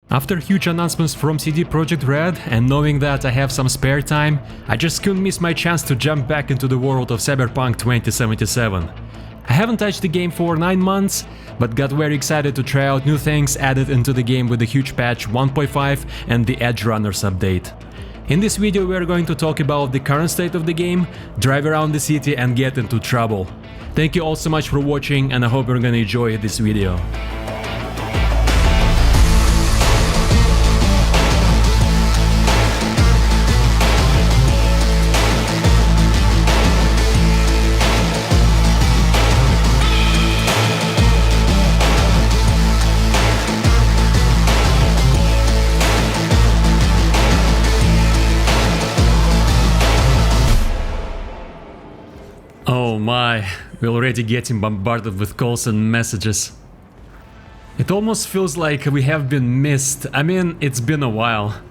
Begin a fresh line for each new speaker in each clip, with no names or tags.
After huge announcements from CD Projekt Red and knowing that I have some spare time, I just couldn't miss my chance to jump back into the world of Cyberpunk 2077. I haven't touched the game for 9 months, but got very excited to try out new things added into the game with the huge patch 1.5 and the Edgerunners update. In this video we are going to talk about the current state of the game, drive around the city and get into trouble. Thank you all so much for watching and I hope you're gonna enjoy this video. Oh my, we're already getting bombarded with calls and messages. It almost feels like we have been missed. I mean, it's been a while.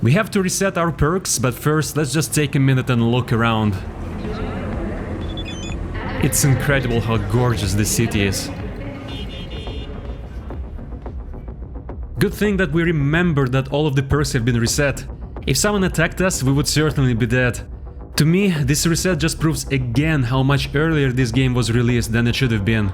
We have to reset our perks, but first let's just take a minute and look around. It's incredible how gorgeous this city is. Good thing that we remembered that all of the perks have been reset. If someone attacked us, we would certainly be dead. To me, this reset just proves again how much earlier this game was released than it should have been.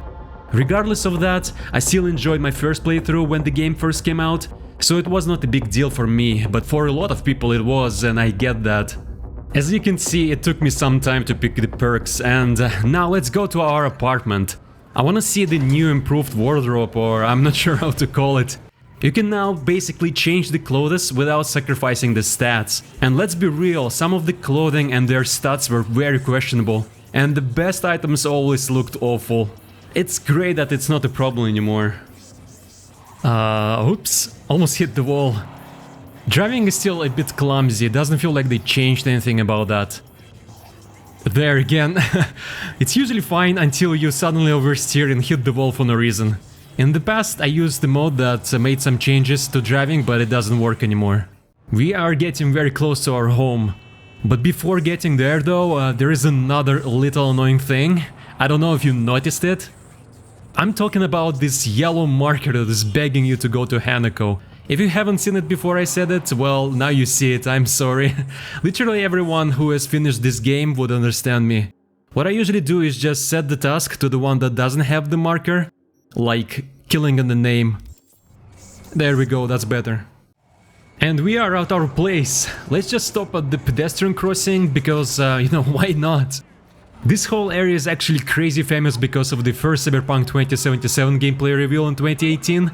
Regardless of that, I still enjoyed my first playthrough when the game first came out, so it was not a big deal for me, but for a lot of people it was, and I get that. As you can see, it took me some time to pick the perks, and now let's go to our apartment. I wanna see the new improved wardrobe, or I'm not sure how to call it. You can now basically change the clothes without sacrificing the stats. And let's be real, some of the clothing and their stats were very questionable. And the best items always looked awful. It's great that it's not a problem anymore. Oops, almost hit the wall. Driving is still a bit clumsy, doesn't feel like they changed anything about that. There again, it's usually fine until you suddenly oversteer and hit the wall for no reason. In the past I used the mode that made some changes to driving, but it doesn't work anymore. We are getting very close to our home. But before getting there though, there is another little annoying thing. I don't know if you noticed it. I'm talking about this yellow marker that is begging you to go to Hanako. If you haven't seen it before I said it, well, now you see it, I'm sorry. Literally everyone who has finished this game would understand me. What I usually do is just set the task to the one that doesn't have the marker. Like killing in the name. There we go, that's better. And we are at our place. Let's just stop at the pedestrian crossing because, you know, why not? This whole area is actually crazy famous because of the first Cyberpunk 2077 gameplay reveal in 2018.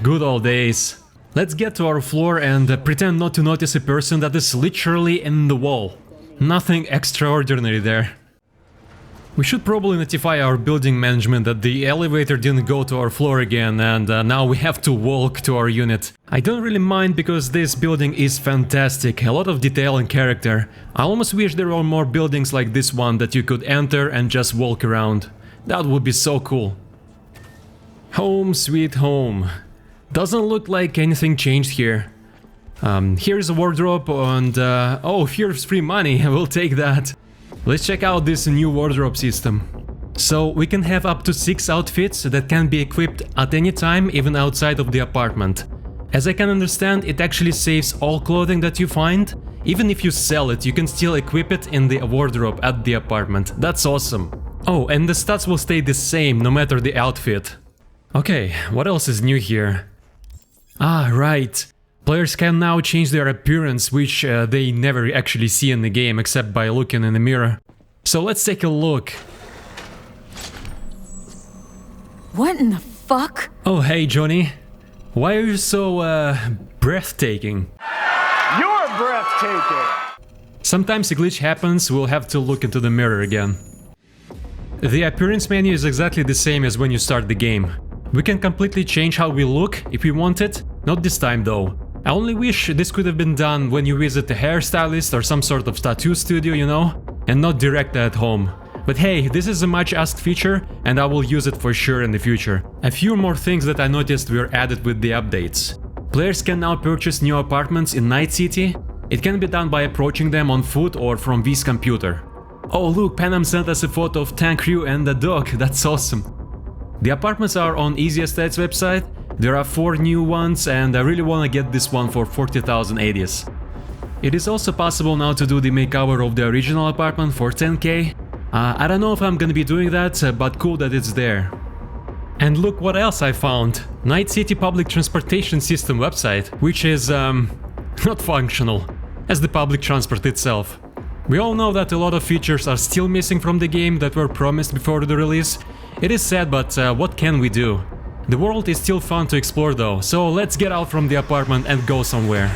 Good old days. Let's get to our floor and pretend not to notice a person that is literally in the wall. Nothing extraordinary there. We should probably notify our building management that the elevator didn't go to our floor again and now we have to walk to our unit. I don't really mind because this building is fantastic, a lot of detail and character. I almost wish there were more buildings like this one that you could enter and just walk around. That would be so cool. Home sweet home. Doesn't look like anything changed here. Here's a wardrobe and oh, here's free money, we'll take that. Let's check out this new wardrobe system. So we can have up to 6 outfits that can be equipped at any time, even outside of the apartment. As I can understand, it actually saves all clothing that you find. Even if you sell it, you can still equip it in the wardrobe at the apartment. That's awesome. Oh, and the stats will stay the same no matter the outfit. Okay, what else is new here? Ah, right. Players can now change their appearance, which they never actually see in the game except by looking in the mirror. So let's take a look.
What in the fuck?
Oh hey Johnny, why are you so breathtaking?
You're breathtaking!
Sometimes a glitch happens, we'll have to look into the mirror again. The appearance menu is exactly the same as when you start the game. We can completely change how we look if we want it, not this time though. I only wish this could have been done when you visit a hairstylist or some sort of tattoo studio, you know, and not direct at home. But hey, this is a much asked feature and I will use it for sure in the future. A few more things that I noticed were added with the updates. Players can now purchase new apartments in Night City. It can be done by approaching them on foot or from V's computer. Oh look, Panam sent us a photo of Tank Crew and a dog, that's awesome. The apartments are on Easy Estates website. There are 4 new ones and I really wanna get this one for 40,000 ADs. It is also possible now to do the makeover of the original apartment for 10k. I don't know if I'm gonna be doing that, but cool that it's there. And look what else I found. Night City Public Transportation System website, which is not functional as the public transport itself. We all know that a lot of features are still missing from the game that were promised before the release. It is sad, but what can we do? The world is still fun to explore though, so let's get out from the apartment and go somewhere.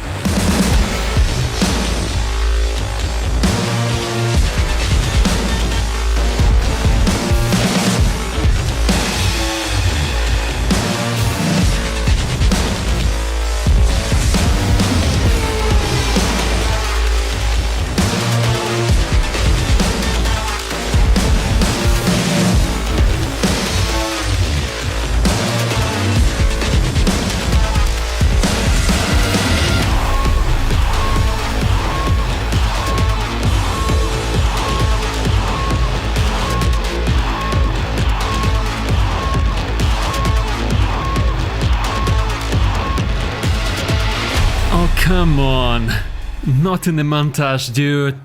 Come on, not in the montage, dude.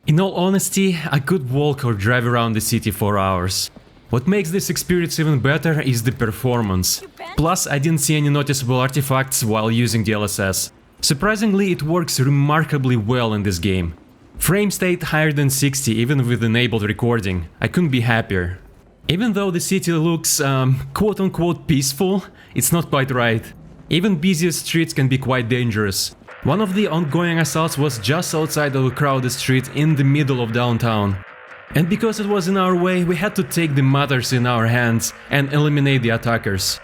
In all honesty, I could walk or drive around the city for hours. What makes this experience even better is the performance. Plus, I didn't see any noticeable artifacts while using DLSS. Surprisingly, it works remarkably well in this game. Frame state higher than 60 even with enabled recording. I couldn't be happier. Even though the city looks quote-unquote peaceful, it's not quite right. Even busiest streets can be quite dangerous. One of the ongoing assaults was just outside of a crowded street in the middle of downtown. And because it was in our way, we had to take the matters in our hands and eliminate the attackers.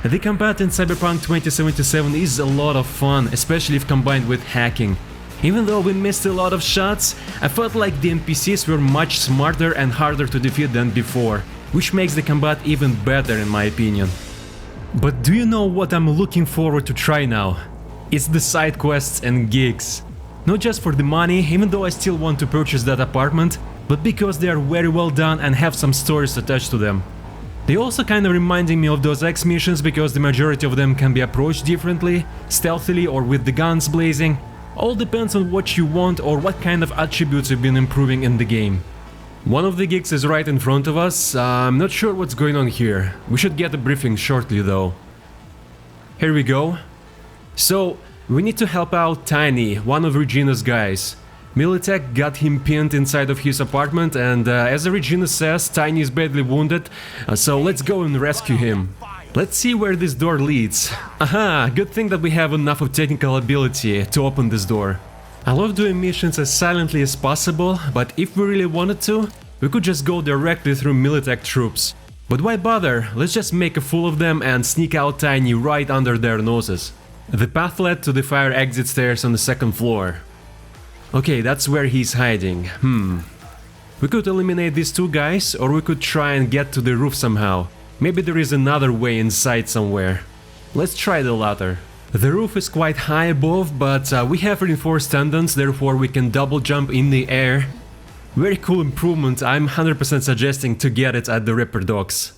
The combat in Cyberpunk 2077 is a lot of fun, especially if combined with hacking. Even though we missed a lot of shots, I felt like the NPCs were much smarter and harder to defeat than before, which makes the combat even better in my opinion. But do you know what I'm looking forward to try now? It's the side quests and gigs. Not just for the money, even though I still want to purchase that apartment, but because they are very well done and have some stories attached to them. They also kind of reminding me of those X missions because the majority of them can be approached differently, stealthily or with the guns blazing. All depends on what you want or what kind of attributes you've been improving in the game. One of the gigs is right in front of us. I'm not sure what's going on here. We should get a briefing shortly though. Here we go. So, we need to help out Tiny, one of Regina's guys. Militech got him pinned inside of his apartment and as Regina says, Tiny is badly wounded, so let's go and rescue him. Let's see where this door leads. Aha, good thing that we have enough of technical ability to open this door. I love doing missions as silently as possible, but if we really wanted to, we could just go directly through Militech troops. But why bother? Let's just make a fool of them and sneak out Tiny right under their noses. The path led to the fire exit stairs on the 2nd floor. Okay, that's where he's hiding. We could eliminate these 2 guys, or we could try and get to the roof somehow. Maybe there is another way inside somewhere. Let's try the latter. The roof is quite high above, but we have reinforced tendons, therefore we can double jump in the air. Very cool improvement, I'm 100% suggesting to get it at the Ripper Docks.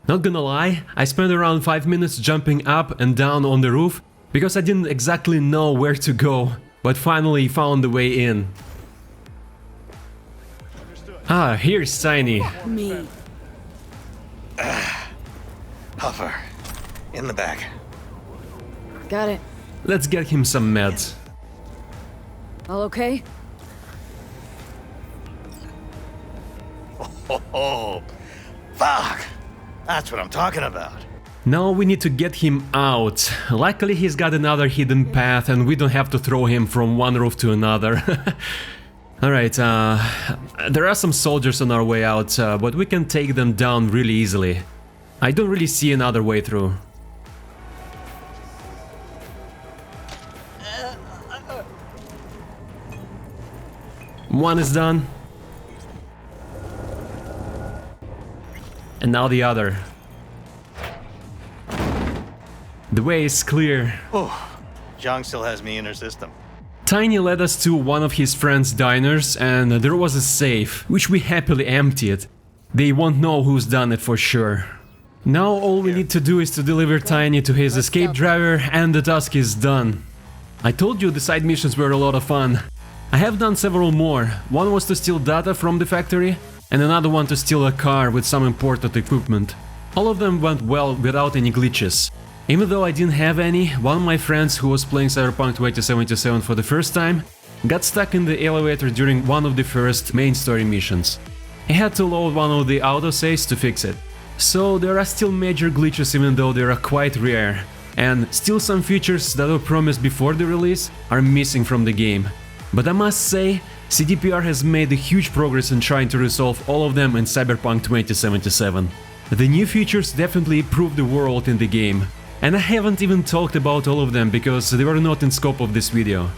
Not gonna lie, I spent around 5 minutes jumping up and down on the roof, because I didn't exactly know where to go, but finally found the way in. Ah, here's Tiny.
Me.
Puffer. In the back.
Got it.
Let's get him some meds.
All okay?
Oh, fuck! That's what I'm talking about.
Now we need to get him out. Luckily he's got another hidden path and we don't have to throw him from one roof to another. Alright, there are some soldiers on our way out, but we can take them down really easily. I don't really see another way through. One is done. And now the other. The way is clear.
Oh, Zhang still has me in her system.
Tiny led us to one of his friend's diners and there was a safe, which we happily emptied. They won't know who's done it for sure. Now all we need to do is to deliver Tiny to his escape driver and the task is done. I told you the side missions were a lot of fun. I have done several more. One was to steal data from the factory, and another one to steal a car with some important equipment. All of them went well without any glitches. Even though I didn't have any, one of my friends who was playing Cyberpunk 2077 for the first time got stuck in the elevator during one of the first main story missions. He had to load one of the autosaves to fix it. So there are still major glitches even though they are quite rare, and still some features that were promised before the release are missing from the game. But I must say, CDPR has made a huge progress in trying to resolve all of them in Cyberpunk 2077. The new features definitely improve the world in the game, and I haven't even talked about all of them because they were not in scope of this video.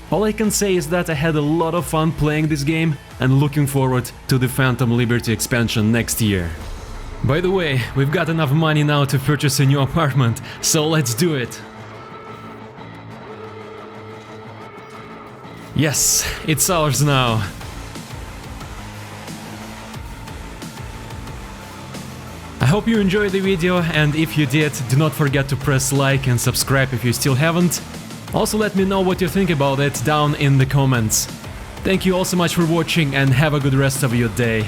All I can say is that I had a lot of fun playing this game and looking forward to the Phantom Liberty expansion next year. By the way, we've got enough money now to purchase a new apartment, so let's do it! Yes, it's ours now. I hope you enjoyed the video, and if you did, do not forget to press like and subscribe if you still haven't. Also let me know what you think about it down in the comments. Thank you all so much for watching and have a good rest of your day.